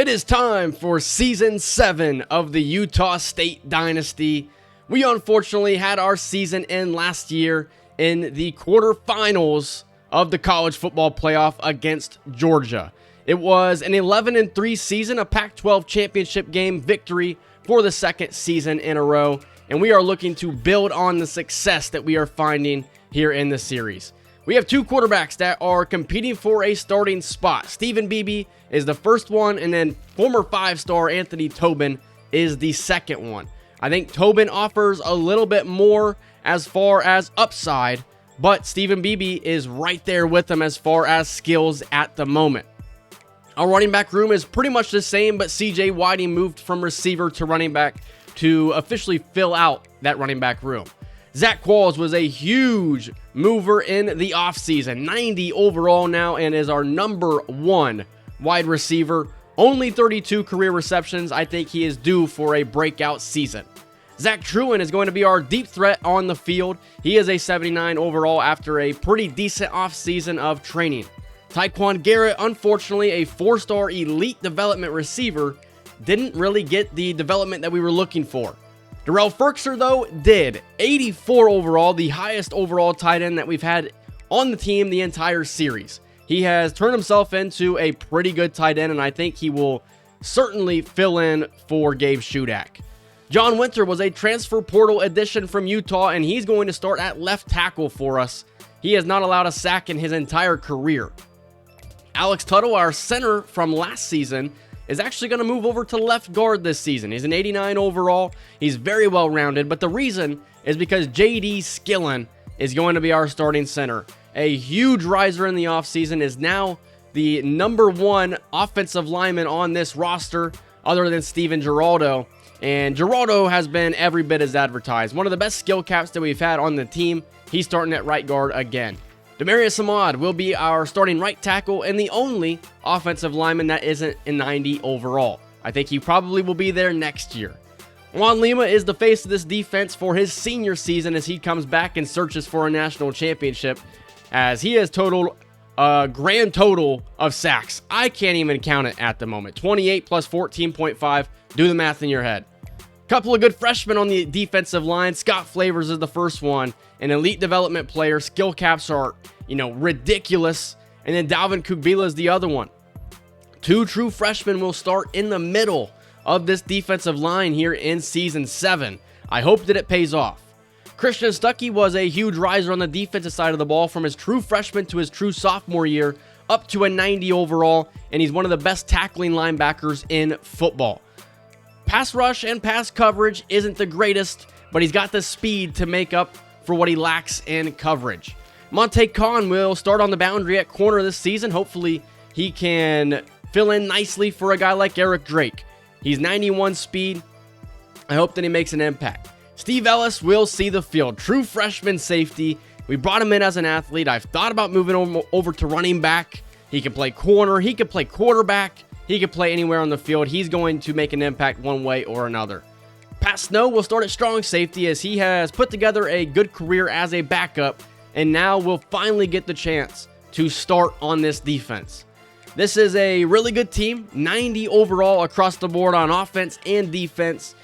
It is time for Season 7 of the Utah State Dynasty. We unfortunately had our season end last year in the quarterfinals of the college football playoff against Georgia. It was an 11-3 season, a Pac-12 championship game victory for the second season in a row, and we are looking to build on the success that we are finding here in the series. We have two quarterbacks that are competing for a starting spot. Stephen Beebe is the first one, and then former five-star Anthony Tobin is the second one. I think Tobin offers a little bit more as far as upside, but Stephen Beebe is right there with him as far as skills at the moment. Our running back room is pretty much the same, but CJ Whiting moved from receiver to running back to officially fill out that running back room. Zach Qualls was a huge mover in the offseason, 90 overall now, and is our number one wide receiver. Only 32 career receptions. I think he is due for a breakout season. Zach Truin is going to be our deep threat on the field. He is a 79 overall after a pretty decent offseason of training. Tyquan Garrett, unfortunately, a four-star elite development receiver, didn't really get the development that we were looking for. Darrell Ferkser, though, did. 84 overall, the highest overall tight end that we've had on the team the entire series. He has turned himself into a pretty good tight end, and I think he will certainly fill in for Gabe Shudak. John Winter was a transfer portal addition from Utah, and he's going to start at left tackle for us. He has not allowed a sack in his entire career. Alex Tuttle, our center from last season, is actually going to move over to left guard this season. He's an 89 overall. He's very well rounded, but the reason is because J.D. Skillen is going to be our starting center. A huge riser in the offseason, is now the number one offensive lineman on this roster other than Steven Giraldo. And Giraldo has been every bit as advertised. One of the best skill caps that we've had on the team. He's starting at right guard again. Demarius Ahmad will be our starting right tackle and the only offensive lineman that isn't a 90 overall. I think he probably will be there next year. Juan Lima is the face of this defense for his senior season as he comes back and searches for a national championship, as he has totaled a grand total of sacks. I can't even count it at the moment. 28 plus 14.5. Do the math in your head. Couple of good freshmen on the defensive line. Scott Flavors is the first one, an elite development player. Skill caps are, ridiculous. And then Dalvin Kugbila is the other one. Two true freshmen will start in the middle of this defensive line here in Season 7. I hope that it pays off. Christian Stuckey was a huge riser on the defensive side of the ball from his true freshman to his true sophomore year, up to a 90 overall, and he's one of the best tackling linebackers in football. Pass rush and pass coverage isn't the greatest, but he's got the speed to make up for what he lacks in coverage. Monte Khan will start on the boundary at corner this season. Hopefully, he can fill in nicely for a guy like Eric Drake. He's 91 speed. I hope that he makes an impact. Steve Ellis will see the field. True freshman safety. We brought him in as an athlete. I've thought about moving over to running back. He can play corner. He can play quarterback. He can play anywhere on the field. He's going to make an impact one way or another. Pat Snow will start at strong safety as he has put together a good career as a backup and now will finally get the chance to start on this defense. This is a really good team, 90 overall across the board on offense and defense.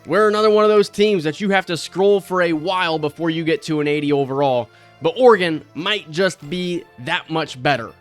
We're another one of those teams that you have to scroll for a while before you get to an 80 overall, but Oregon might just be that much better.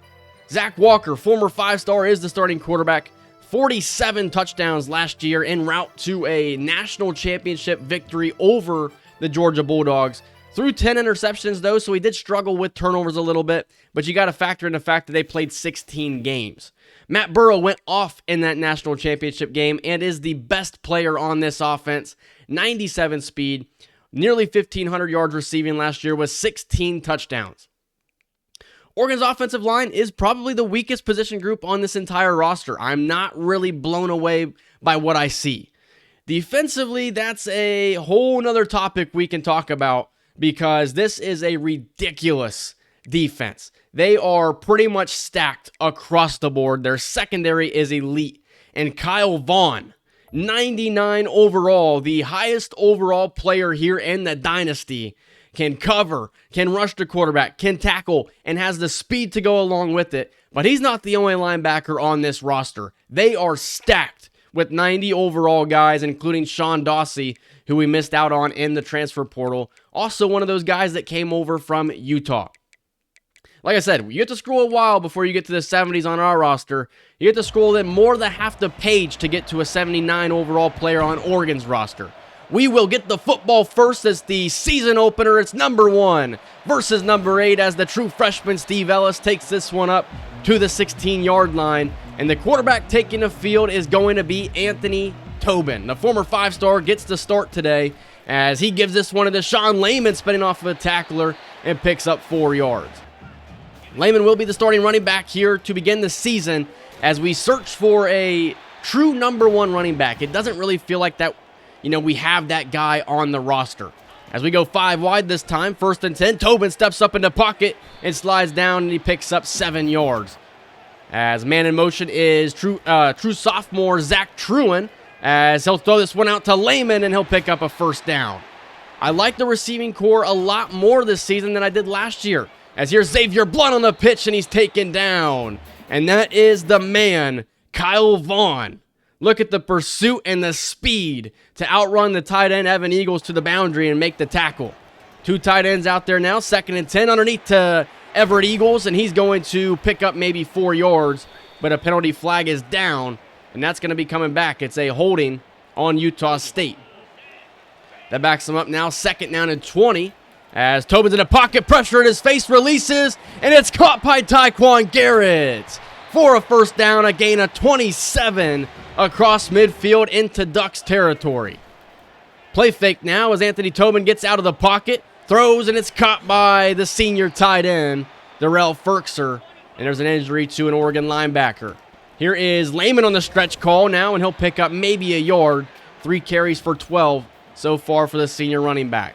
Zach Walker, former five-star, is the starting quarterback. 47 touchdowns last year en route to a national championship victory over the Georgia Bulldogs. Threw 10 interceptions, though, so he did struggle with turnovers a little bit, but you got to factor in the fact that they played 16 games. Matt Burrow went off in that national championship game and is the best player on this offense. 97 speed, nearly 1,500 yards receiving last year with 16 touchdowns. Oregon's offensive line is probably the weakest position group on this entire roster. I'm not really blown away by what I see. Defensively, that's a whole nother topic we can talk about because this is a ridiculous defense. They are pretty much stacked across the board. Their secondary is elite. And Kyle Vaughn, 99 overall, the highest overall player here in the Dynasty, can cover, can rush the quarterback, can tackle, and has the speed to go along with it. But he's not the only linebacker on this roster. They are stacked with 90 overall guys, including Sean Dawsey, who we missed out on in the transfer portal. Also one of those guys that came over from Utah. Like I said, you have to scroll a while before you get to the 70s on our roster. You have to scroll in more than half the page to get to a 79 overall player on Oregon's roster. We will get the football first as the season opener. It's number 1 versus number 8 as the true freshman Steve Ellis takes this one up to the 16-yard line. And the quarterback taking the field is going to be Anthony Tobin. The former 5-star gets the start today as he gives this one to Sean Lehman, spinning off of a tackler and picks up 4 yards. Lehman will be the starting running back here to begin the season as we search for a true number 1 running back. It doesn't really feel like that, we have that guy on the roster. As we go 5 wide this time, 1st and 10, Tobin steps up in the pocket and slides down, and he picks up 7 yards. As man in motion is true sophomore Zach Truen, as he'll throw this one out to Lehman, and he'll pick up a 1st down. I like the receiving core a lot more this season than I did last year. As here's Xavier Blunt on the pitch, and he's taken down. And that is the man, Kyle Vaughn. Look at the pursuit and the speed to outrun the tight end Evan Eagles to the boundary and make the tackle. 2 tight ends out there now, 2nd and 10 underneath to Everett Eagles, and he's going to pick up maybe 4 yards, but a penalty flag is down, and that's going to be coming back. It's a holding on Utah State. That backs them up now, 2nd down and 20. As Tobin's in the pocket, pressure in his face, releases, and it's caught by Tyquan Garrett for a 1st down, a gain of 27 across midfield into Ducks territory. Play fake now as Anthony Tobin gets out of the pocket, throws, and it's caught by the senior tight end, Darrell Ferkser, and there's an injury to an Oregon linebacker. Here is Lehman on the stretch call now, and he'll pick up maybe a yard. 3 carries for 12 so far for the senior running back.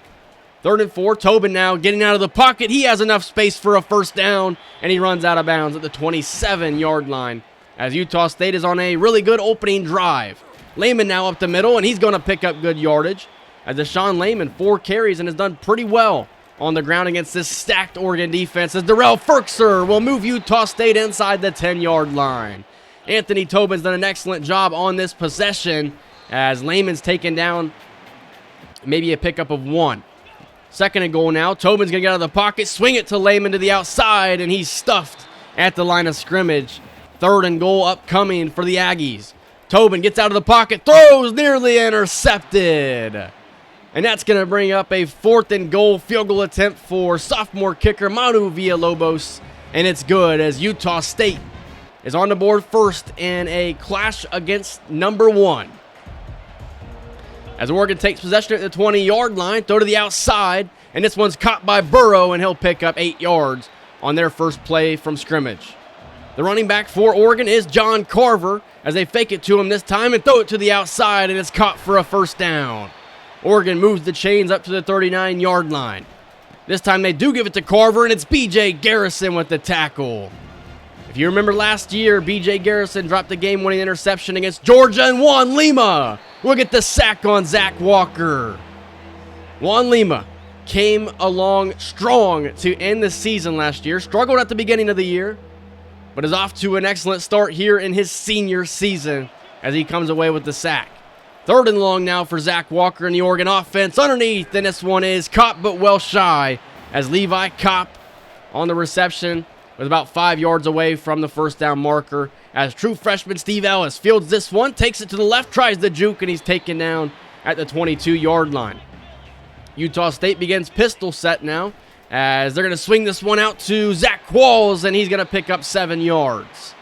3rd and 4, Tobin now getting out of the pocket. He has enough space for a 1st down, and he runs out of bounds at the 27-yard line as Utah State is on a really good opening drive. Lehman now up the middle, and he's going to pick up good yardage as Deshaun Lehman, 4 carries, and has done pretty well on the ground against this stacked Oregon defense as Darrell Ferkser will move Utah State inside the 10-yard line. Anthony Tobin's done an excellent job on this possession as Lehman's taken down maybe a pickup of 1. 2nd and goal now. Tobin's going to get out of the pocket, swing it to Lehman to the outside, and he's stuffed at the line of scrimmage. 3rd and goal upcoming for the Aggies. Tobin gets out of the pocket, throws, nearly intercepted. And that's going to bring up a 4th and goal field goal attempt for sophomore kicker Manu Villalobos, and it's good as Utah State is on the board first in a clash against number 1. As Oregon takes possession at the 20-yard line, throw to the outside, and this one's caught by Burrow, and he'll pick up 8 yards on their first play from scrimmage. The running back for Oregon is John Carver as they fake it to him this time and throw it to the outside, and it's caught for a 1st down. Oregon moves the chains up to the 39-yard line. This time they do give it to Carver, and it's B.J. Garrison with the tackle. If you remember last year, B.J. Garrison dropped the game-winning interception against Georgia, and Juan Lima will get the sack on Zach Walker. Juan Lima came along strong to end the season last year. Struggled at the beginning of the year, but is off to an excellent start here in his senior season as he comes away with the sack. 3rd and long now for Zach Walker in the Oregon offense. Underneath, and this one is caught but well shy as Levi Kopp on the reception was about 5 yards away from the 1st down marker as true freshman Steve Ellis fields this one, takes it to the left, tries the juke, and he's taken down at the 22-yard line. Utah State begins pistol set now as they're going to swing this one out to Zach Qualls, and he's going to pick up 7 yards.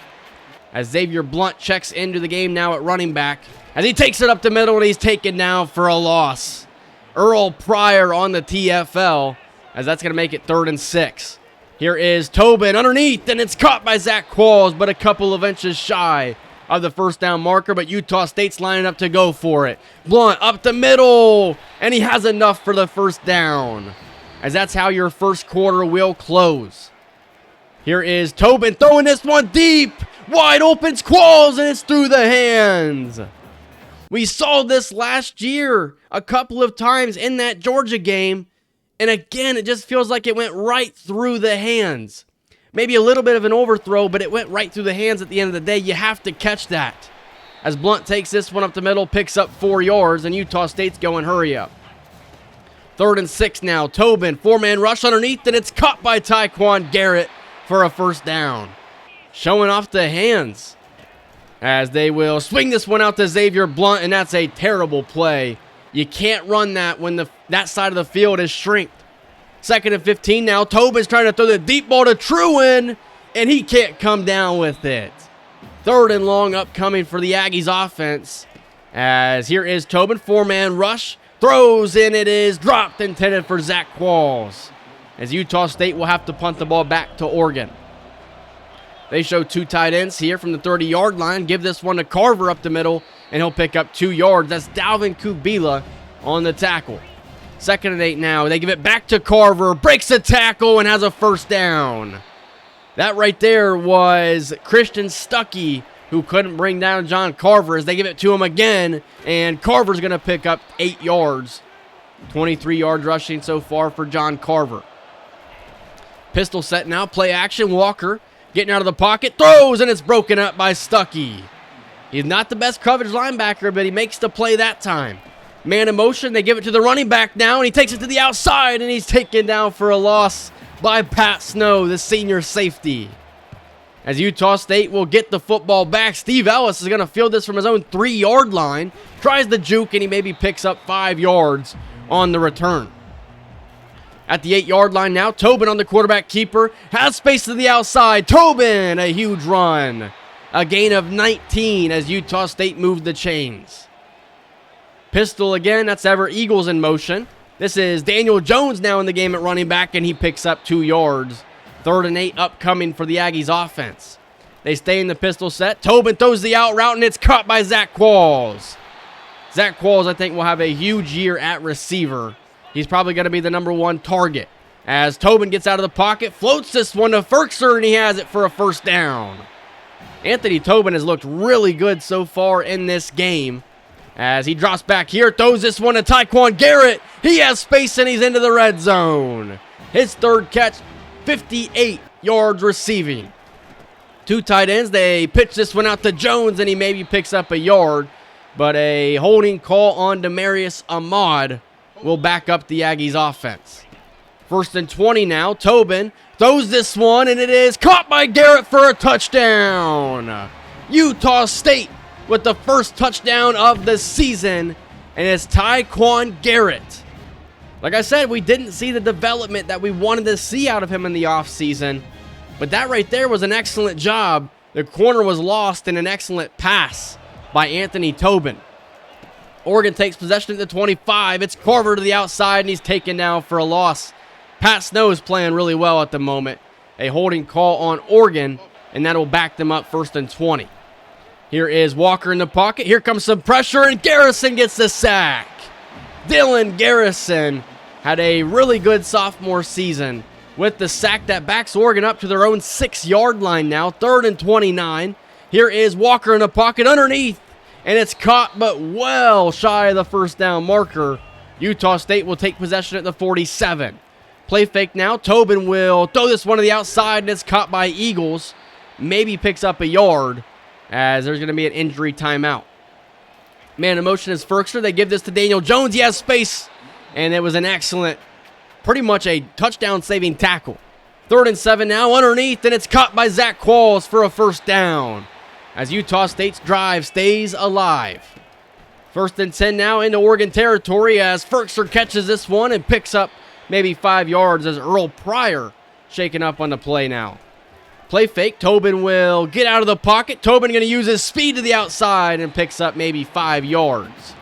As Xavier Blunt checks into the game now at running back as he takes it up the middle, and he's taken down for a loss. Earl Pryor on the TFL as that's going to make it 3rd and 6. Here is Tobin underneath, and it's caught by Zach Qualls, but a couple of inches shy of the 1st down marker, but Utah State's lining up to go for it. Blunt up the middle, and he has enough for the 1st down, as that's how your first quarter will close. Here is Tobin throwing this one deep, wide open, Qualls, and it's through the hands. We saw this last year a couple of times in that Georgia game, And again, it just feels like it went right through the hands. Maybe a little bit of an overthrow, but it went right through the hands at the end of the day. You have to catch that. As Blunt takes this one up the middle, picks up 4 yards, and Utah State's going hurry up. 3rd and 6 now. Tobin, 4-man rush underneath, and it's caught by Tyquan Garrett for a first down. Showing off the hands as they will swing this one out to Xavier Blunt, and that's a terrible play. You can't run that when that side of the field is shrinked. 2nd and 15 now. Tobin's trying to throw the deep ball to Trewin, and he can't come down with it. 3rd and long upcoming for the Aggies offense. As here is Tobin, 4-man rush. Throws in, it is dropped, intended for Zach Qualls. As Utah State will have to punt the ball back to Oregon. They show 2 tight ends here from the 30-yard line. Give this one to Carver up the middle, and he'll pick up 2 yards. That's Dalvin Kubila on the tackle. 2nd and 8 now. They give it back to Carver. Breaks the tackle and has a first down. That right there was Christian Stuckey, who couldn't bring down John Carver, as they give it to him again, and Carver's going to pick up 8 yards. 23 yards rushing so far for John Carver. Pistol set now, play action. Walker getting out of the pocket, throws, and it's broken up by Stuckey. He's not the best coverage linebacker, but he makes the play that time. Man in motion, they give it to the running back now, and he takes it to the outside, and he's taken down for a loss by Pat Snow, the senior safety. As Utah State will get the football back, Steve Ellis is going to field this from his own 3-yard line. Tries the juke, and he maybe picks up 5 yards on the return. At the 8-yard line now, Tobin on the quarterback keeper. Has space to the outside. Tobin, a huge run. A gain of 19 as Utah State moved the chains. Pistol again, that's Ever Eagles in motion. This is Daniel Jones now in the game at running back, and he picks up 2 yards. 3rd and 8 upcoming for the Aggies offense. They stay in the pistol set. Tobin throws the out route, and it's caught by Zach Qualls. Zach Qualls, I think, will have a huge year at receiver. He's probably going to be the #1 target. As Tobin gets out of the pocket, floats this one to Ferkser, and he has it for a first down. Anthony Tobin has looked really good so far in this game. As he drops back here, throws this one to Tyquan Garrett. He has space, and he's into the red zone. His 3rd catch, 58 yards receiving. 2 tight ends. They pitch this one out to Jones, and he maybe picks up a yard. But a holding call on Demarius Ahmad will back up the Aggies offense. 1st and 20 now. Tobin throws this one, and it is caught by Garrett for a touchdown. Utah State with the first touchdown of the season, and it's Tyquan Garrett. Like I said, we didn't see the development that we wanted to see out of him in the offseason, but that right there was an excellent job. The corner was lost in an excellent pass by Anthony Tobin. Oregon takes possession at the 25. It's Carver to the outside, and he's taken down for a loss. Pat Snow is playing really well at the moment. A holding call on Oregon, and that will back them up 1st and 20. Here is Walker in the pocket. Here comes some pressure, and Garrison gets the sack. Dylan Garrison had a really good sophomore season with the sack that backs Oregon up to their own 6-yard line now. 3rd and 29. Here is Walker in the pocket underneath, and it's caught but well shy of the first down marker. Utah State will take possession at the 47. Play fake now. Tobin will throw this one to the outside, and it's caught by Eagles. Maybe picks up a yard, as there's going to be an injury timeout. Man in motion is Ferkser. They give this to Daniel Jones. He has space, and it was an excellent, pretty much a touchdown-saving tackle. 3rd and 7 now underneath, and it's caught by Zach Qualls for a first down, as Utah State's drive stays alive. 1st and 10 now into Oregon territory, as Ferkser catches this one and picks up maybe 5 yards, as Earl Pryor shaken up on the play now. Play fake. Tobin will get out of the pocket. Tobin going to use his speed to the outside and picks up maybe 5 yards.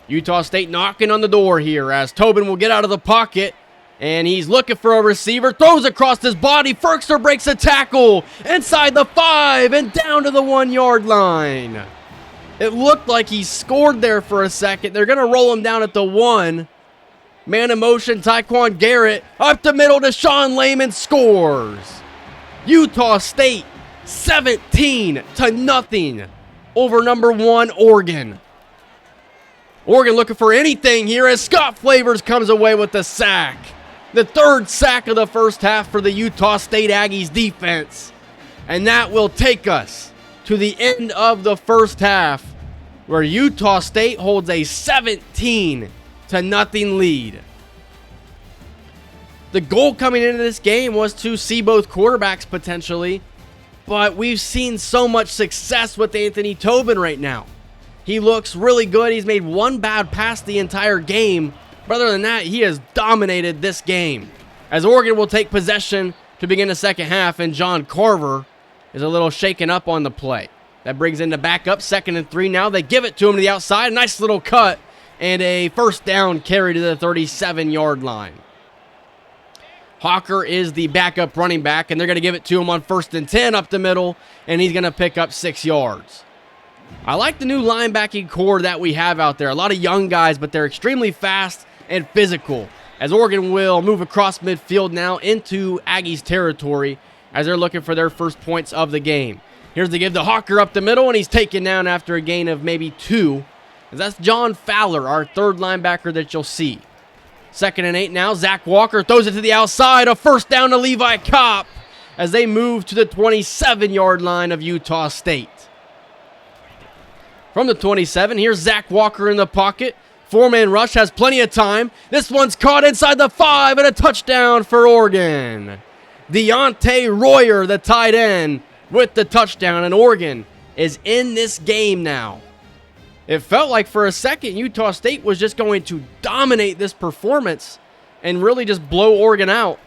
Utah State knocking on the door here, as Tobin will get out of the pocket, and he's looking for a receiver. Throws across his body. Ferkser breaks a tackle inside the 5 and down to the 1-yard line. It looked like he scored there for a second. They're going to roll him down at the 1. Man in motion, Tyquan Garrett up the middle to Sean Layman, scores. Utah State 17-0 over #1 Oregon. Oregon looking for anything here as Scott Flavors comes away with the sack. The third sack of the first half for the Utah State Aggies defense. And that will take us to the end of the first half, where Utah State holds a 17-0 lead. The goal coming into this game was to see both quarterbacks potentially, but we've seen so much success with Anthony Tobin right now. He looks really good. He's made one bad pass the entire game, but other than that, he has dominated this game. As Oregon will take possession to begin the second half, and John Carver is a little shaken up on the play. That brings in the backup, 2nd and 3 now. They give it to him to the outside. Nice little cut and a first down carry to the 37-yard line. Hawker is the backup running back, and they're going to give it to him on 1st and 10 up the middle, and he's going to pick up 6 yards. I like the new linebacking core that we have out there. A lot of young guys, but they're extremely fast and physical. As Oregon will move across midfield now into Aggies territory as they're looking for their first points of the game. Here's the give to Hawker up the middle, and he's taken down after a gain of maybe 2. That's John Fowler, our third linebacker that you'll see. 2nd and 8 now. Zach Walker throws it to the outside. A first down to Levi Kopp as they move to the 27-yard line of Utah State. From the 27, here's Zach Walker in the pocket. 4-man rush, has plenty of time. This one's caught inside the 5 and a touchdown for Oregon. Deontay Royer, the tight end, with the touchdown, and Oregon is in this game now. It felt like for a second Utah State was just going to dominate this performance and really just blow Oregon out.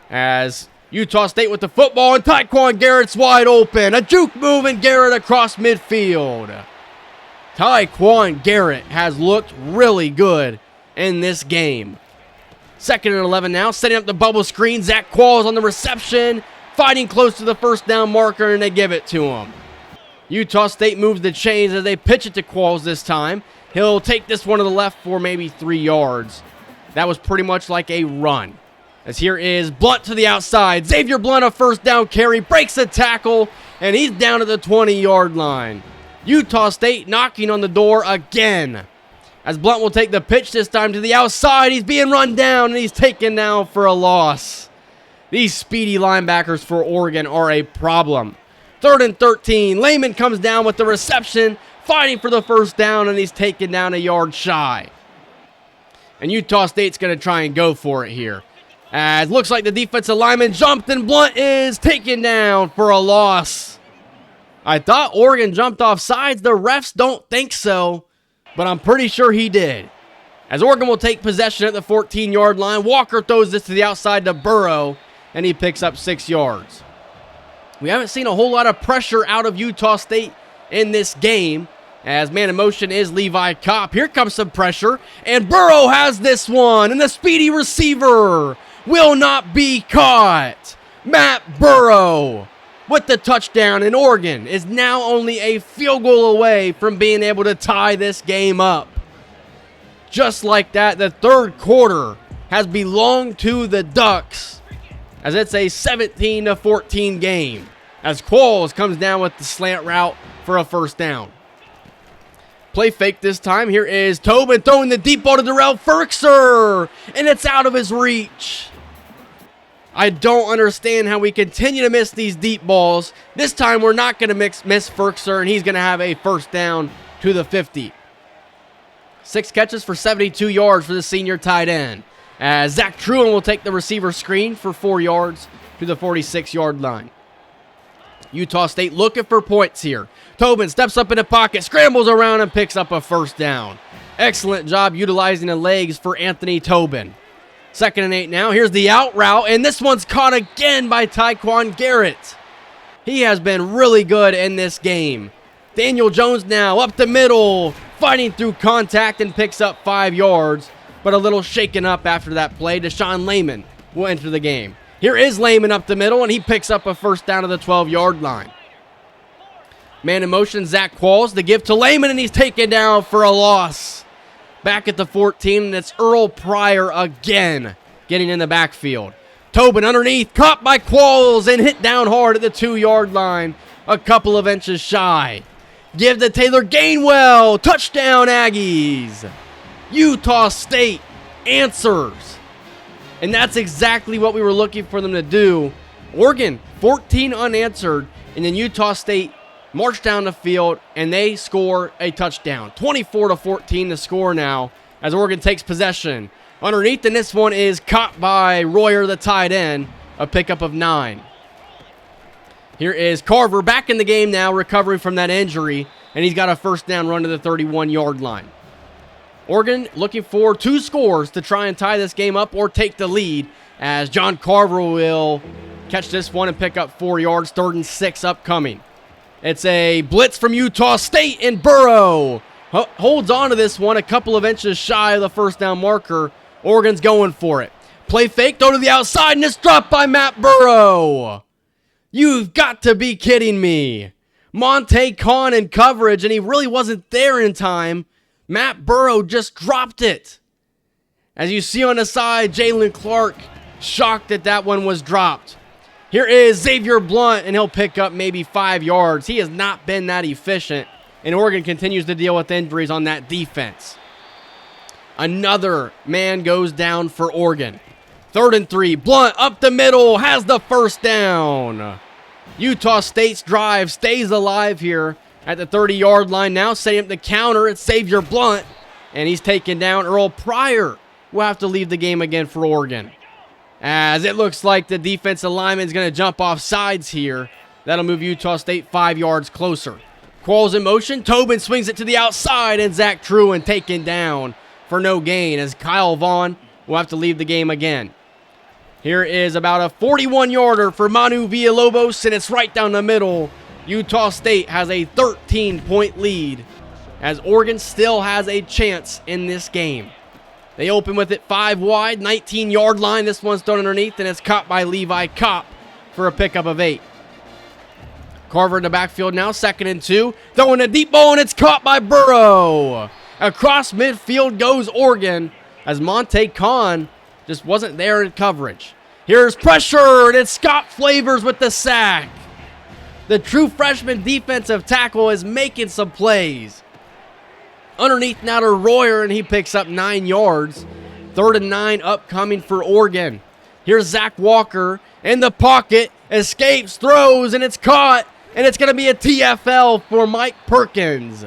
As Utah State with the football, and Tyquan Garrett's wide open. A juke move, and Garrett across midfield. Tyquan Garrett has looked really good in this game. 2nd and 11 now, setting up the bubble screen. Zach Qualls on the reception, fighting close to the first down marker, and they give it to him. Utah State moves the chains as they pitch it to Qualls this time. He'll take this one to the left for maybe 3 yards. That was pretty much like a run. As here is Blunt to the outside. Xavier Blunt, a first down carry, breaks a tackle, and he's down at the 20-yard line. Utah State knocking on the door again. As Blunt will take the pitch this time to the outside. He's being run down, and he's taken down for a loss. These speedy linebackers for Oregon are a problem. 3rd and 13. Lehman comes down with the reception, fighting for the first down, and he's taken down a yard shy. And Utah State's going to try and go for it here. As looks like the defensive lineman jumped, and Blunt is taken down for a loss. I thought Oregon jumped off sides. The refs don't think so, but I'm pretty sure he did. As Oregon will take possession at the 14-yard line, Walker throws this to the outside to Burrow, and he picks up 6 yards. We haven't seen a whole lot of pressure out of Utah State in this game, as man in motion is Levi Kopp. Here comes some pressure, and Burrow has this one, and the speedy receiver will not be caught. Matt Burrow with the touchdown, and Oregon is now only a field goal away from being able to tie this game up. Just like that, the third quarter has belonged to the Ducks, as it's a 17-14 game, as Qualls comes down with the slant route for a first down. Play fake this time. Here is Tobin throwing the deep ball to Darrell Ferkser, and it's out of his reach. I don't understand how we continue to miss these deep balls. This time we're not going to miss Ferkser, and he's going to have a first down to the 50. 6 catches for 72 yards for the senior tight end. As Zach Truin will take the receiver screen for 4 yards to the 46-yard line. Utah State looking for points here. Tobin steps up in the pocket, scrambles around, and picks up a first down. Excellent job utilizing the legs for Anthony Tobin. 2nd and 8 now. Here's the out route, and this one's caught again by Tyquan Garrett. He has been really good in this game. Daniel Jones now up the middle, fighting through contact, and picks up 5 yards, but a little shaken up after that play. Deshaun Lehman will enter the game. Here is Lehman up the middle, and he picks up a first down to the 12-yard line. Man in motion, Zach Qualls, the give to Lehman, and he's taken down for a loss. Back at the 14, and it's Earl Pryor again getting in the backfield. Tobin underneath, caught by Qualls, and hit down hard at the 2-yard line, a couple of inches shy. Give to Taylor Gainwell. Touchdown, Aggies. Utah State answers. And that's exactly what we were looking for them to do. Oregon, 14 unanswered. And then Utah State marched down the field and they score a touchdown. 24-14 the score now as Oregon takes possession. Underneath, and this one is caught by Royer, the tight end, a pickup of 9. Here is Carver back in the game now, recovering from that injury, and he's got a first down run to the 31-yard line. Oregon looking for 2 scores to try and tie this game up or take the lead, as John Carver will catch this one and pick up 4 yards, 3rd and 6 upcoming. It's a blitz from Utah State, and Burrow holds on to this one a couple of inches shy of the first down marker. Oregon's going for it. Play fake, throw to the outside, and it's dropped by Matt Burrow. You've got to be kidding me. Monte Kahn in coverage, and he really wasn't there in time. Matt Burrow just dropped it. As you see on the side, Jalen Clark shocked that one was dropped. Here is Xavier Blunt, and he'll pick up maybe 5 yards. He has not been that efficient, and Oregon continues to deal with injuries on that defense. Another man goes down for Oregon. 3rd and 3. Blunt up the middle, has the first down. Utah State's drive stays alive here at the 30-yard line now, setting up the counter. It's Xavier Blunt, and he's taken down. Earl Pryor will have to leave the game again for Oregon, as it looks like the defensive lineman is going to jump off sides here. That'll move Utah State 5 yards closer. Qualls in motion. Tobin swings it to the outside, and Zach Truen taken down for no gain, as Kyle Vaughn will have to leave the game again. Here is about a 41-yarder for Manu Villalobos, and it's right down the middle. Utah State has a 13-point lead, as Oregon still has a chance in this game. They open with it 5 wide, 19-yard line. This one's thrown underneath, and it's caught by Levi Kopp for a pickup of 8. Carver in the backfield now, 2nd and 2. Throwing a deep ball, and it's caught by Burrow. Across midfield goes Oregon, as Monte Kahn just wasn't there in coverage. Here's pressure, and it's Scott Flavors with the sack. The true freshman defensive tackle is making some plays. Underneath now to Royer, and he picks up 9 yards. 3rd and 9 upcoming for Oregon. Here's Zach Walker in the pocket, escapes, throws, and it's caught. And it's going to be a TFL for Mike Perkins.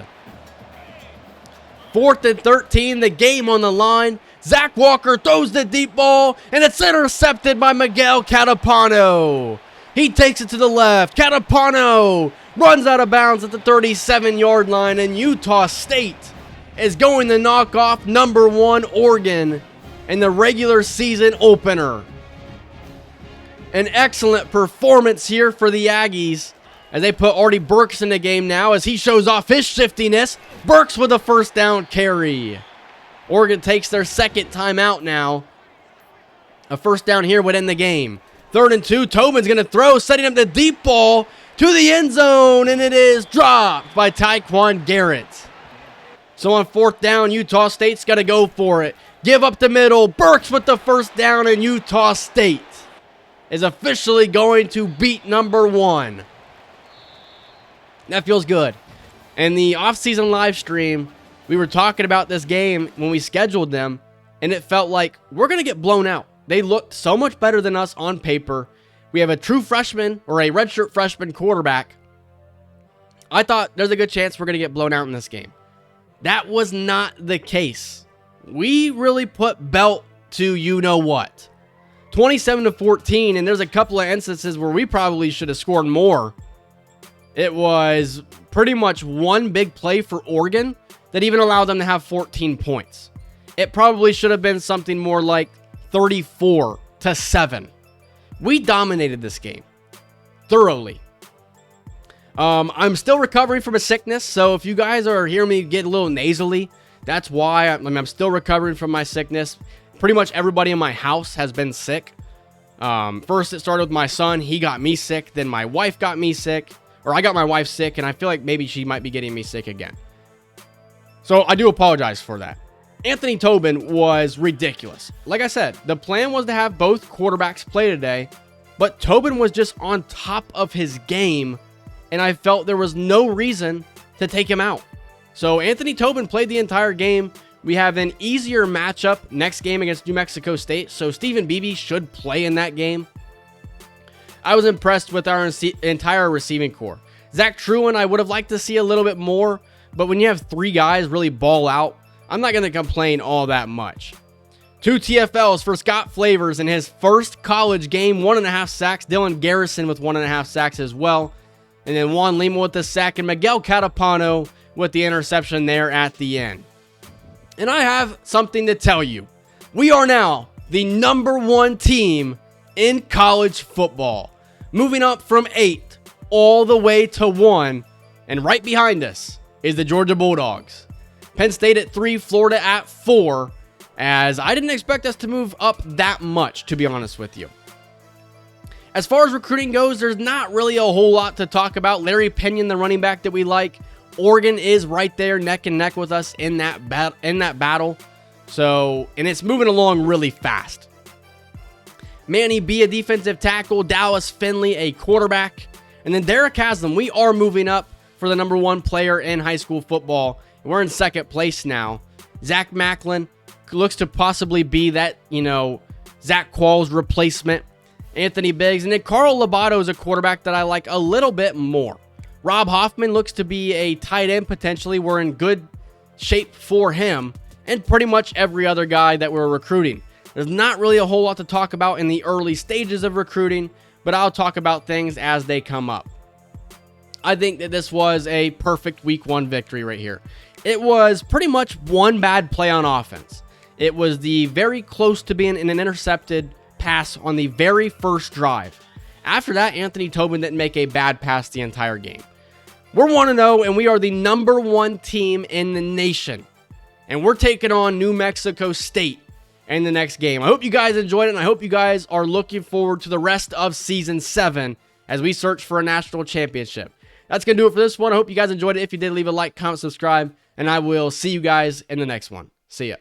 4th and 13, the game on the line. Zach Walker throws the deep ball, and it's intercepted by Miguel Catapano. He takes it to the left. Catapano runs out of bounds at the 37-yard line, and Utah State is going to knock off number 1 Oregon in the regular season opener. An excellent performance here for the Aggies, as they put Artie Burks in the game now, as he shows off his shiftiness. Burks with a first down carry. Oregon takes their 2nd timeout now. A first down here would end the game. 3rd and 2. Tobin's going to throw, setting up the deep ball to the end zone, and it is dropped by Tyquan Garrett. So on 4th down, Utah State's got to go for it. Give up the middle. Burks with the first down, and Utah State is officially going to beat number 1. That feels good. And the offseason live stream, we were talking about this game when we scheduled them, and it felt like we're going to get blown out. They looked so much better than us on paper. We have a true freshman, or a redshirt freshman quarterback. I thought there's a good chance we're going to get blown out in this game. That was not the case. We really put belt to you-know-what. 27-14, and there's a couple of instances where we probably should have scored more. It was pretty much one big play for Oregon that even allowed them to have 14 points. It probably should have been something more like 34-7. We dominated this game thoroughly. I'm still recovering from a sickness, so if you guys are hearing me get a little nasally, that's why. I'm still recovering from my sickness. Pretty much everybody in my house has been sick. First, it started with my son. He got me sick. Then my wife got me sick. Or I got my wife sick, and I feel like maybe she might be getting me sick again. So I do apologize for that. Anthony Tobin was ridiculous. Like I said, the plan was to have both quarterbacks play today, but Tobin was just on top of his game, and I felt there was no reason to take him out. So Anthony Tobin played the entire game. We have an easier matchup next game against New Mexico State, so Stephen Beebe should play in that game. I was impressed with our entire receiving core. Zach Truin, I would have liked to see a little bit more, but when you have 3 guys really ball out, I'm not going to complain all that much. 2 TFLs for Scott Flavors in his first college game, 1.5 sacks. Dylan Garrison with 1.5 sacks as well. And then Juan Lima with the sack, and Miguel Catapano with the interception there at the end. And I have something to tell you. We are now the #1 team in college football, moving up from 8 all the way to 1, and right behind us is the Georgia Bulldogs. Penn State at 3, Florida at 4, as I didn't expect us to move up that much, to be honest with you. As far as recruiting goes, there's not really a whole lot to talk about. Larry Pinion, the running back that we like. Oregon is right there neck and neck with us in that battle. So, and it's moving along really fast. Manny B, a defensive tackle. Dallas Finley, a quarterback. And then Derek Haslam, we are moving up for the #1 player in high school football. We're in second place now. Zach Macklin looks to possibly be that, Zach Qualls replacement. Anthony Biggs. And then Carl Lobato is a quarterback that I like a little bit more. Rob Hoffman looks to be a tight end potentially. We're in good shape for him. And pretty much every other guy that we're recruiting. There's not really a whole lot to talk about in the early stages of recruiting, but I'll talk about things as they come up. I think that this was a perfect week 1 victory right here. It was pretty much one bad play on offense. It was the very close to being an intercepted pass on the very first drive. After that, Anthony Tobin didn't make a bad pass the entire game. We're 1-0, and we are the #1 team in the nation. And we're taking on New Mexico State in the next game. I hope you guys enjoyed it, and I hope you guys are looking forward to the rest of Season 7 as we search for a national championship. That's going to do it for this one. I hope you guys enjoyed it. If you did, leave a like, comment, subscribe, and I will see you guys in the next one. See ya.